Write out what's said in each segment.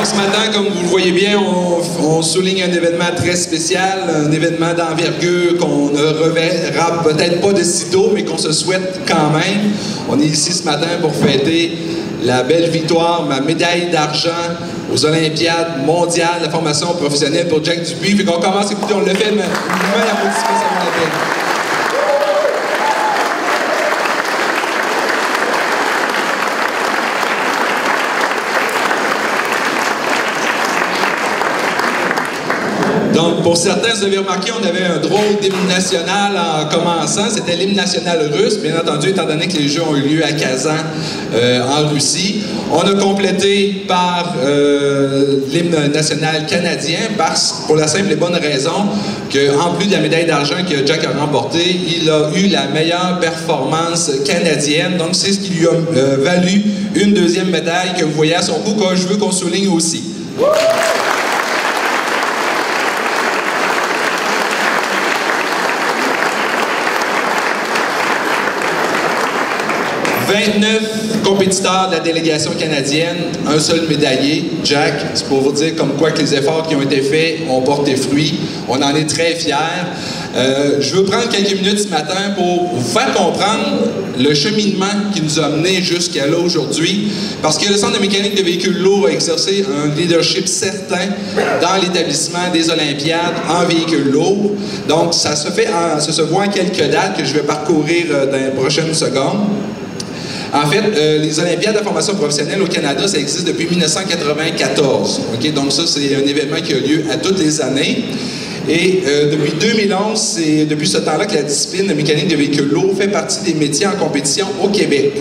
Donc ce matin, comme vous le voyez bien, on souligne un événement très spécial, un événement d'envergure qu'on ne reverra peut-être pas de sitôt, mais qu'on se souhaite quand même. On est ici ce matin pour fêter la belle victoire, ma médaille d'argent aux Olympiades mondiales de la formation professionnelle pour Jack Dupuis. Fait qu'on commence, écoutez, on le fait, mais l'applaudissement, ça vaut la peine. Donc, pour certains, vous avez remarqué, on avait un drôle d'hymne national en commençant. C'était l'hymne national russe, bien entendu, étant donné que les Jeux ont eu lieu à Kazan, en Russie. On a complété par l'hymne national canadien, pour la simple et bonne raison qu'en plus de la médaille d'argent que Jack a remportée, il a eu la meilleure performance canadienne. Donc, c'est ce qui lui a valu une deuxième médaille que vous voyez à son cou, que je veux qu'on souligne aussi. 29 compétiteurs de la délégation canadienne, un seul médaillé, Jack. C'est pour vous dire comme quoi que les efforts qui ont été faits ont porté fruit. On en est très fiers. Je veux prendre quelques minutes ce matin pour vous faire comprendre le cheminement qui nous a menés jusqu'à là aujourd'hui, parce que le Centre de mécanique de véhicules lourds a exercé un leadership certain dans l'établissement des Olympiades en véhicules lourds. Donc, ça se voit en quelques dates que je vais parcourir dans les prochaines secondes. En fait, les Olympiades de formation professionnelle au Canada, ça existe depuis 1994. Okay? Donc ça, c'est un événement qui a lieu à toutes les années. Et depuis 2011, c'est depuis ce temps-là que la discipline de mécanique de véhicules lourds fait partie des métiers en compétition au Québec.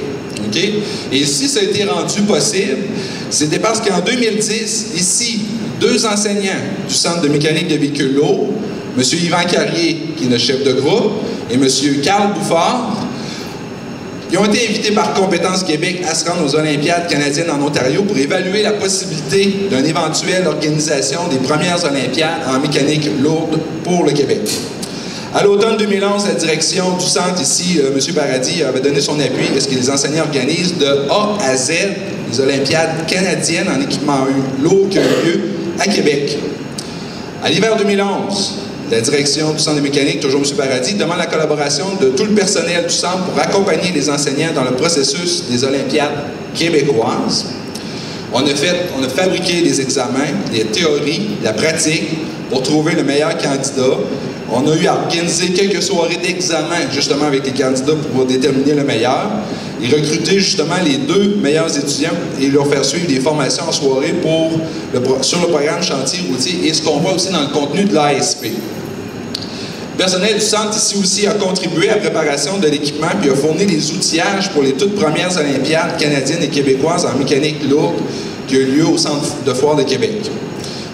Okay? Et si ça a été rendu possible, c'était parce qu'en 2010, ici, deux enseignants du Centre de mécanique de véhicules lourds, M. Yvan Carrier, qui est notre chef de groupe, et M. Carl Bouffard, ils ont été invités par Compétences Québec à se rendre aux Olympiades canadiennes en Ontario pour évaluer la possibilité d'une éventuelle organisation des premières Olympiades en mécanique lourde pour le Québec. À l'automne 2011, la direction du centre ici, M. Paradis, avait donné son appui à ce que les enseignants organisent de A à Z les Olympiades canadiennes en équipement lourd qui ont eu lieu à Québec. À l'hiver 2011, la direction du Centre de mécanique, toujours M. Paradis, demande la collaboration de tout le personnel du centre pour accompagner les enseignants dans le processus des Olympiades québécoises. On a fabriqué des examens, des théories, la pratique pour trouver le meilleur candidat. On a eu à organiser quelques soirées d'examen justement avec les candidats pour déterminer le meilleur et recruter justement les deux meilleurs étudiants et leur faire suivre des formations en soirée sur le programme chantier routier et ce qu'on voit aussi dans le contenu de l'ASP. Le personnel du centre ici aussi a contribué à la préparation de l'équipement puis a fourni les outillages pour les toutes premières Olympiades canadiennes et québécoises en mécanique lourde qui a eu lieu au Centre de foire de Québec.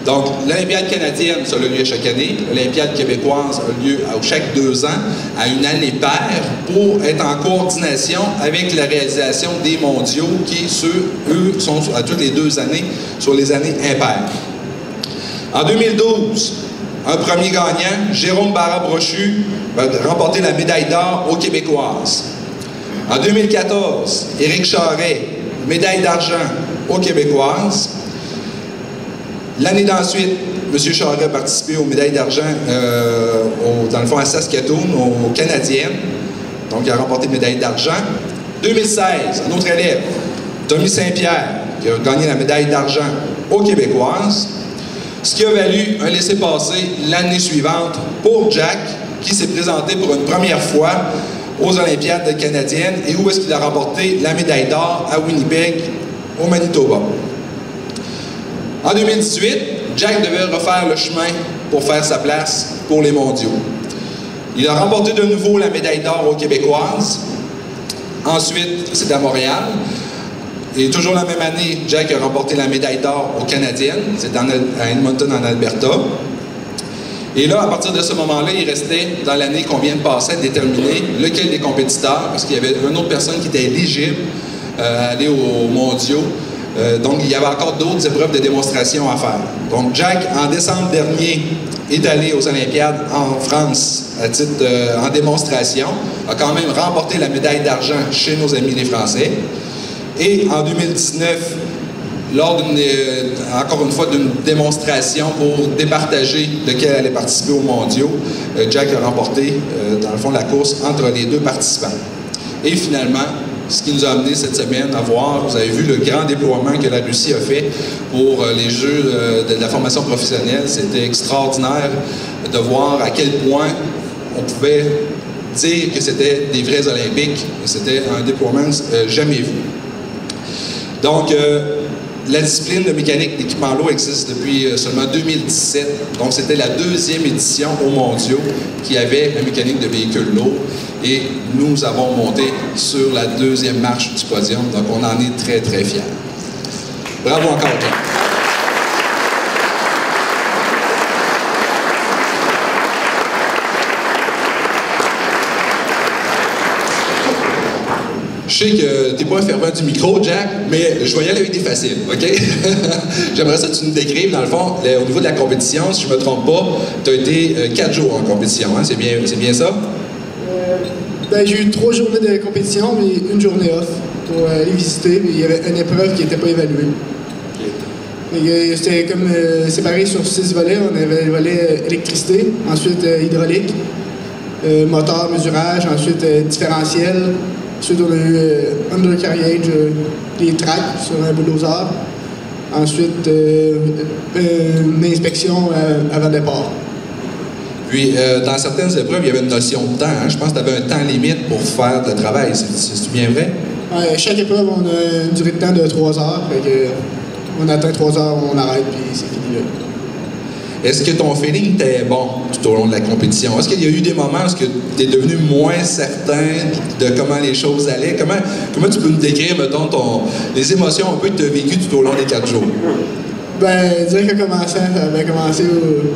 Donc, l'Olympiade canadienne, ça a lieu chaque année. L'Olympiade québécoise a lieu chaque 2 ans, à une année paire, pour être en coordination avec la réalisation des mondiaux qui, eux, sont à toutes les 2 années, sur les années impaires. En 2012, un premier gagnant, Jérôme Barra-Brochu, va remporter la médaille d'or aux Québécoises. En 2014, Éric Charret, médaille d'argent aux Québécoises. L'année d'ensuite, M. Charret a participé aux médailles d'argent, dans le fond à Saskatoon, aux Canadiennes. Donc, il a remporté médaille d'argent. 2016, un autre élève, Tommy Saint-Pierre, qui a gagné la médaille d'argent aux Québécoises. Ce qui a valu un laissez-passer l'année suivante pour Jack, qui s'est présenté pour une première fois aux Olympiades canadiennes et où est-ce qu'il a remporté la médaille d'or à Winnipeg, au Manitoba. En 2018, Jack devait refaire le chemin pour faire sa place pour les mondiaux. Il a remporté de nouveau la médaille d'or aux Québécoises. Ensuite, c'est à Montréal. Et toujours la même année, Jack a remporté la médaille d'or aux Canadiennes. C'est à Edmonton, en Alberta. Et là, à partir de ce moment-là, il restait, dans l'année qu'on vient de passer, à déterminer lequel des compétiteurs, parce qu'il y avait une autre personne qui était éligible à aller aux mondiaux. Donc, il y avait encore d'autres épreuves de démonstration à faire. Donc, Jack, en décembre dernier, est allé aux Olympiades en France à titre en démonstration, a quand même remporté la médaille d'argent chez nos amis les Français. Et en 2019, lors encore une fois, d'une démonstration pour départager lequel allait participer aux mondiaux. Jack a remporté, dans le fond, la course entre les deux participants. Et finalement, ce qui nous a amené cette semaine à voir, vous avez vu le grand déploiement que la Russie a fait pour les Jeux de la formation professionnelle. C'était extraordinaire de voir à quel point on pouvait dire que c'était des vrais Olympiques. C'était un déploiement jamais vu. Donc, la discipline de mécanique d'équipement lourd existe depuis seulement 2017. Donc, c'était la deuxième édition aux mondiaux qui avait la mécanique de véhicules lourds. Et nous avons monté sur la deuxième marche du podium. Donc, on en est très, très fiers. Bravo encore, Jack. Je sais que tu n'es pas un fervent du micro, Jack, mais je vais y aller avec des faciles, OK? J'aimerais ça que tu nous décrives, dans le fond, au niveau de la compétition, si je ne me trompe pas, tu as été 4 jours en compétition, hein? C'est bien ça? Ben, j'ai eu 3 journées de compétition, mais une journée off pour aller visiter. Mais il y avait une épreuve qui n'était pas évaluée. C'était comme séparé sur 6 volets. On avait le volet électricité, ensuite hydraulique, moteur, mesurage, ensuite différentiel. Ensuite, on a eu undercarriage, des tracks sur un bulldozer. Ensuite, une inspection avant départ. Puis, dans certaines épreuves, il y avait une notion de temps. Hein? Je pense que tu avais un temps limite pour faire le travail. C'est bien vrai? Ouais, chaque épreuve, on a une durée de temps de 3 heures. Fait que, on atteint 3 heures, on arrête, puis c'est fini là. Est-ce que ton feeling était bon tout au long de la compétition? Est-ce qu'il y a eu des moments où tu es devenu moins certain de comment les choses allaient? Comment tu peux nous décrire, mettons, les émotions un peu que tu as vécues tout au long des 4 jours? Ben, dire que ça avait commencé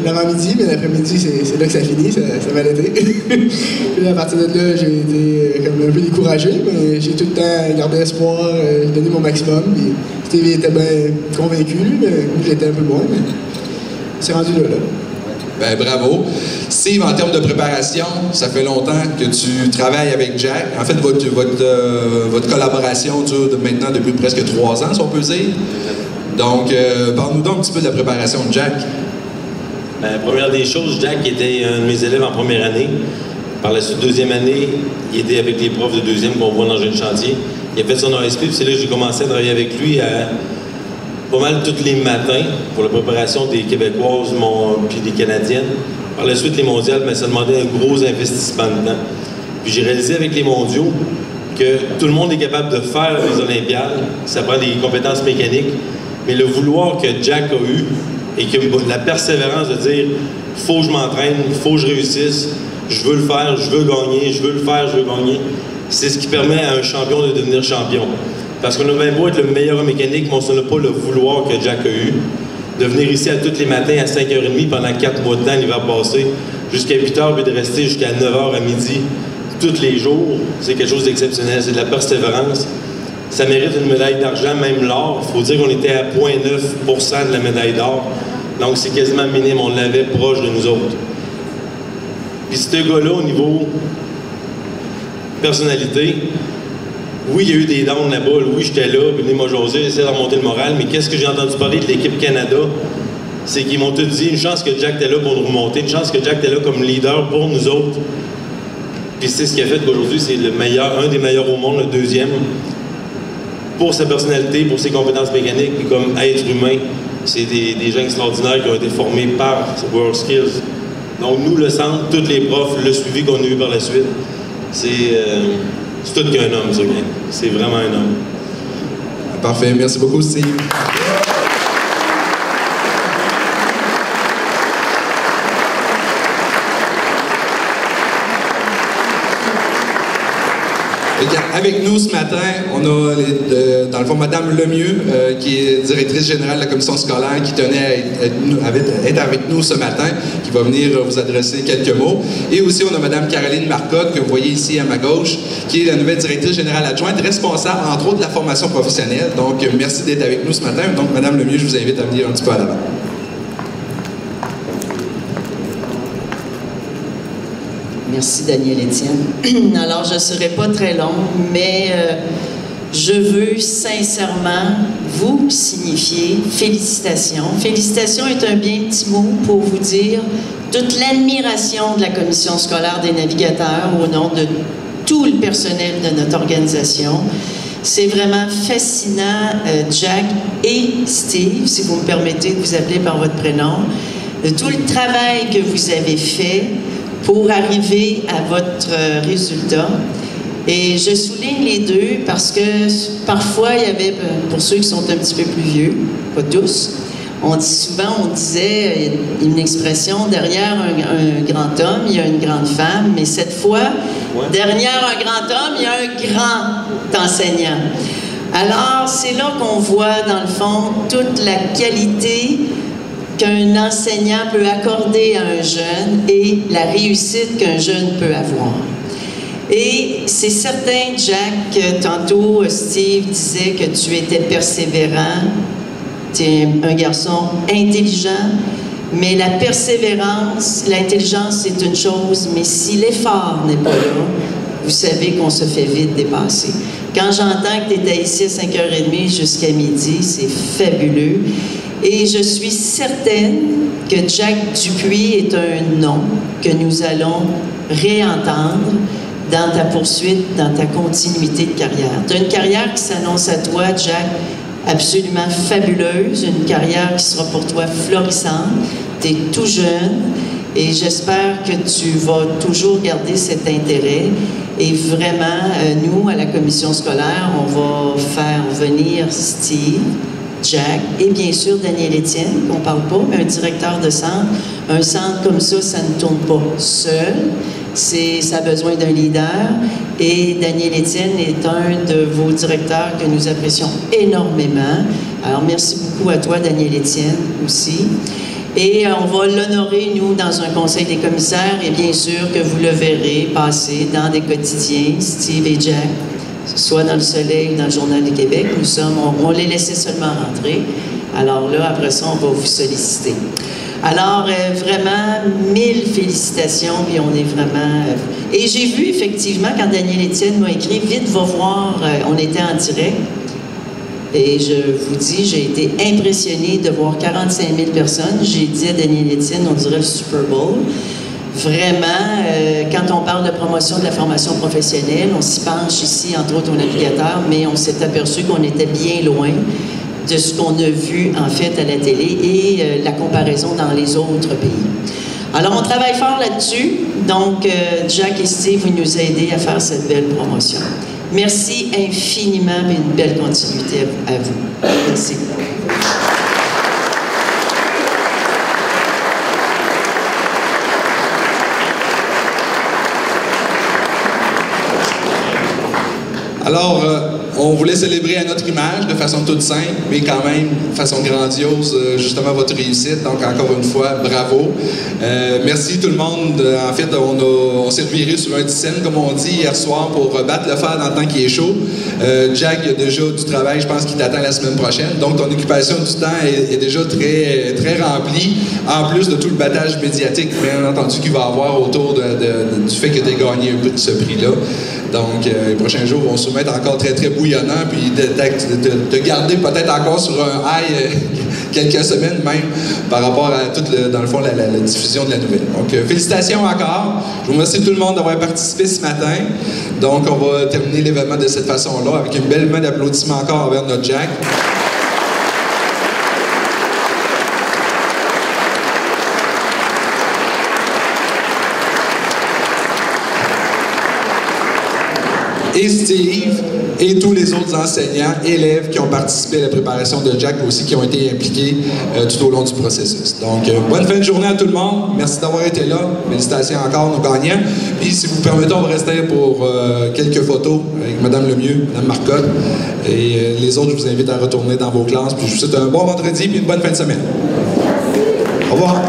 l'avant-midi, mais l'après-midi, c'est là que ça finit, ça va l'été. Puis à partir de là, j'ai été comme un peu découragé, mais j'ai tout le temps gardé espoir, donné mon maximum. Puis Steve était bien convaincu, lui, mais j'étais un peu loin, mais c'est rendu là. Ben, bravo. Steve, en termes de préparation, ça fait longtemps que tu travailles avec Jack. En fait, votre collaboration dure maintenant depuis presque 3 ans, si on peut dire. Donc, parle-nous donc un petit peu de la préparation de Jack. Ben, première des choses, Jack était un de mes élèves en première année. Par la suite, deuxième année, il était avec les profs de deuxième qu'on voit dans le jeune chantier. Il a fait son ASP, puis c'est là que j'ai commencé à travailler avec lui pas mal tous les matins pour la préparation des Québécoises puis des Canadiennes. Par la suite, les mondiales, ben, ça demandait un gros investissement dedans. Puis j'ai réalisé avec les mondiaux que tout le monde est capable de faire les Olympiades. Ça prend des compétences mécaniques. Mais le vouloir que Jack a eu et que la persévérance de dire « faut que je m'entraîne, faut que je réussisse, je veux le faire, je veux gagner, je veux le faire, je veux gagner », c'est ce qui permet à un champion de devenir champion. Parce qu'on a bien beau être le meilleur mécanique, mais on n'a pas le vouloir que Jack a eu. De venir ici à tous les matins à 5h30 pendant 4 mois de temps, l'hiver passé, jusqu'à 8h, puis de rester jusqu'à 9h à midi, tous les jours, c'est quelque chose d'exceptionnel, c'est de la persévérance. Ça mérite une médaille d'argent, même l'or. Il faut dire qu'on était à 0,9% de la médaille d'or. Donc, c'est quasiment minime. On l'avait proche de nous autres. Puis, ce gars-là, au niveau personnalité, oui, il y a eu des downs là-bas. Oui, j'étais là. Puis, il m'a jasé, j'essayais de remonter le moral. Mais qu'est-ce que j'ai entendu parler de l'équipe Canada? C'est qu'ils m'ont tous dit une chance que Jack était là pour nous remonter, une chance que Jack était là comme leader pour nous autres. Puis, c'est ce qui a fait qu'aujourd'hui, c'est un des meilleurs au monde, le deuxième. Pour sa personnalité, pour ses compétences mécaniques, puis comme être humain, c'est des gens extraordinaires qui ont été formés par World Skills. Donc nous, le centre, tous les profs, le suivi qu'on a eu par la suite, c'est tout qu'un homme, ça, gang. C'est vraiment un homme. Parfait. Merci beaucoup, Steve. Avec nous ce matin, on a dans le fond Mme Lemieux, qui est directrice générale de la commission scolaire, qui tenait à être avec nous ce matin, qui va venir vous adresser quelques mots. Et aussi, on a Mme Caroline Marcotte, que vous voyez ici à ma gauche, qui est la nouvelle directrice générale adjointe, responsable, entre autres, de la formation professionnelle. Donc, merci d'être avec nous ce matin. Donc, Mme Lemieux, je vous invite à venir un petit peu à l'avant. Merci, Daniel Étienne. Alors, je ne serai pas très longue, mais je veux sincèrement vous signifier félicitations. Félicitations est un bien petit mot pour vous dire toute l'admiration de la Commission scolaire des navigateurs au nom de tout le personnel de notre organisation. C'est vraiment fascinant, Jack et Steve, si vous me permettez de vous appeler par votre prénom, de tout le travail que vous avez fait pour arriver à votre résultat. Et je souligne les deux parce que parfois, il y avait, pour ceux qui sont un petit peu plus vieux, pas tous, on disait une expression, derrière un grand homme, il y a une grande femme, mais cette fois, derrière un grand homme, il y a un grand enseignant. Alors, c'est là qu'on voit, dans le fond, toute la qualité qu'un enseignant peut accorder à un jeune et la réussite qu'un jeune peut avoir. Et c'est certain, Jack, tantôt Steve disait que tu étais persévérant, tu es un garçon intelligent, mais la persévérance, l'intelligence c'est une chose, mais si l'effort n'est pas là, vous savez qu'on se fait vite dépasser. Quand j'entends que tu étais ici à 5h30 jusqu'à midi, c'est fabuleux. Et je suis certaine que Jack Dupuis est un nom que nous allons réentendre dans ta poursuite, dans ta continuité de carrière. Tu as une carrière qui s'annonce à toi, Jack, absolument fabuleuse, une carrière qui sera pour toi florissante. Tu es tout jeune et j'espère que tu vas toujours garder cet intérêt. Et vraiment, nous, à la commission scolaire, on va faire venir Steve, Jack et bien sûr Daniel Étienne, qu'on ne parle pas, mais un directeur de centre. Un centre comme ça ne tourne pas seul. Ça a besoin d'un leader. Et Daniel Étienne est un de vos directeurs que nous apprécions énormément. Alors, merci beaucoup à toi, Daniel Étienne, aussi. Et on va l'honorer, nous, dans un conseil des commissaires. Et bien sûr que vous le verrez passer dans des quotidiens, Steve et Jack, soit dans le Soleil ou dans le Journal du Québec. On les laissait seulement rentrer. Alors là, après ça, on va vous solliciter. Alors, vraiment, 1000 félicitations, puis on est vraiment... Et j'ai vu, effectivement, quand Daniel Étienne m'a écrit, « Vite, va voir », on était en direct. Et je vous dis, j'ai été impressionnée de voir 45 000 personnes. J'ai dit à Daniel Étienne, on dirait le Super Bowl. Vraiment, quand on parle de promotion de la formation professionnelle, on s'y penche ici, entre autres au navigateur, mais on s'est aperçu qu'on était bien loin de ce qu'on a vu, en fait, à la télé et la comparaison dans les autres pays. Alors, on travaille fort là-dessus. Donc, Jack et Steve, vous nous aidez à faire cette belle promotion. Merci infiniment et une belle continuité à vous. Merci. Alors, on voulait célébrer à notre image, de façon toute simple, mais quand même de façon grandiose, justement, votre réussite. Donc, encore une fois, bravo. Merci tout le monde. En fait, on s'est reviré sur un petit scène, comme on dit, hier soir, pour battre le fer dans le temps qui est chaud. Jack, il y a déjà du travail, je pense, qui t'attend la semaine prochaine. Donc, ton occupation du temps est déjà très, très remplie, en plus de tout le battage médiatique, bien entendu, qu'il va y avoir autour du fait que tu aies gagné ce prix-là. Donc, les prochains jours vont se mettre encore très, très bouillonnants, puis te garder peut-être encore sur un high quelques semaines même, par rapport à toute, dans le fond, la diffusion de la nouvelle. Donc, félicitations encore. Je vous remercie tout le monde d'avoir participé ce matin. Donc, on va terminer l'événement de cette façon-là, avec une belle main d'applaudissements encore envers notre Jack. Et Steve, et tous les autres enseignants, élèves qui ont participé à la préparation de Jack aussi, qui ont été impliqués tout au long du processus. Donc, bonne fin de journée à tout le monde. Merci d'avoir été là. Félicitations encore nos gagnants. Puis, si vous permettez, on va rester pour quelques photos avec Mme Lemieux, Mme Marcotte. Et les autres, je vous invite à retourner dans vos classes. Puis, je vous souhaite un bon vendredi et une bonne fin de semaine. Au revoir.